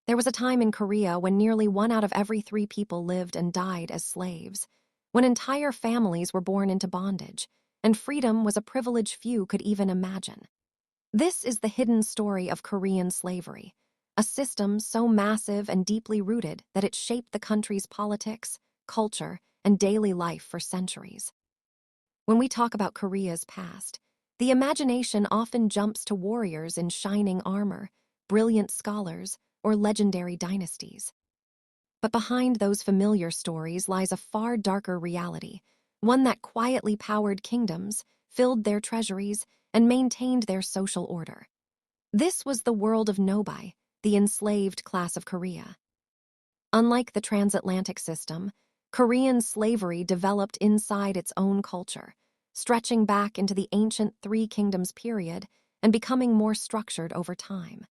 There was a time in Korea when nearly 1 out of every 3 people lived and died as slaves, when entire families were born into bondage, and freedom was a privilege few could even imagine. This is the hidden story of Korean slavery, a system so massive and deeply rooted that it shaped the country's politics, culture, and daily life for centuries. When we talk about Korea's past, the imagination often jumps to warriors in shining armor, brilliant scholars, or legendary dynasties. But behind those familiar stories lies a far darker reality, one that quietly powered kingdoms, filled their treasuries, and maintained their social order. This was the world of Nobai, the enslaved class of Korea. Unlike the transatlantic system, Korean slavery developed inside its own culture, stretching back into the ancient Three Kingdoms period and becoming more structured over time.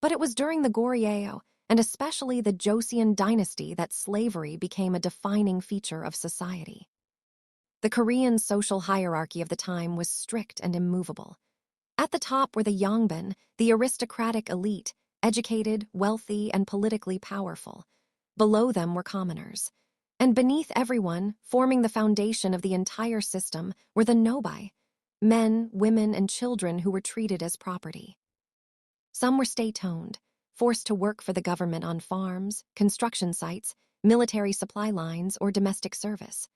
But it was during the Goryeo, and especially the Joseon dynasty, that slavery became a defining feature of society. The Korean social hierarchy of the time was strict and immovable. At the top were the Yongbin, the aristocratic elite, educated, wealthy, and politically powerful. Below them were commoners. And beneath everyone, forming the foundation of the entire system, were the Nobai, men, women, and children who were treated as property. Some were state-owned, forced to work for the government on farms, construction sites, military supply lines, or domestic service.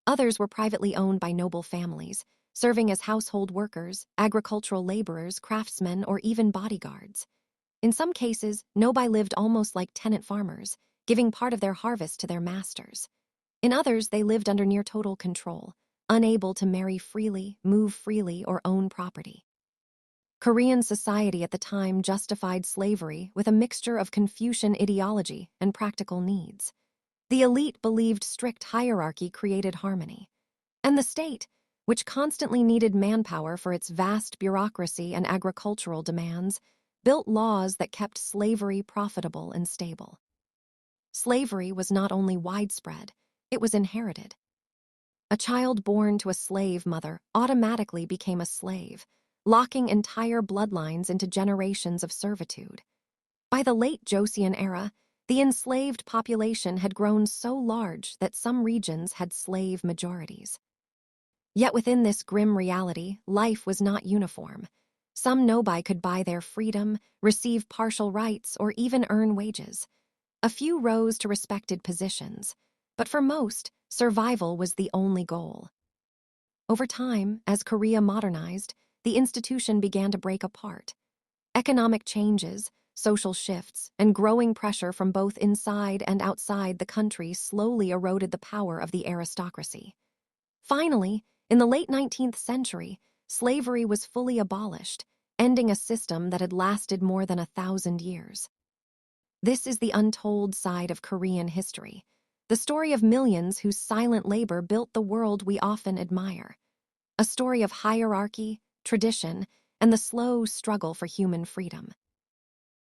Others were privately owned by noble families, serving as household workers, agricultural laborers, craftsmen, or even bodyguards. In some cases, Nobai lived almost like tenant farmers, giving part of their harvest to their masters. In others, they lived under near total control, unable to marry freely, move freely, or own property. Korean society at the time justified slavery with a mixture of Confucian ideology and practical needs. The elite believed strict hierarchy created harmony, and the state, which constantly needed manpower for its vast bureaucracy and agricultural demands, built laws that kept slavery profitable and stable. Slavery was not only widespread, it was inherited. A child born to a slave mother automatically became a slave, locking entire bloodlines into generations of servitude. By the late Joseon era, the enslaved population had grown so large that some regions had slave majorities. Yet within this grim reality, life was not uniform. Some Nobai could buy their freedom, receive partial rights, or even earn wages. A few rose to respected positions, but for most, survival was the only goal. Over time, as Korea modernized, the institution began to break apart. Economic changes, social shifts, and growing pressure from both inside and outside the country slowly eroded the power of the aristocracy. Finally, in the late 19th century, slavery was fully abolished, ending a system that had lasted more than 1,000 years. This is the untold side of Korean history, the story of millions whose silent labor built the world we often admire. A story of hierarchy, tradition, and the slow struggle for human freedom.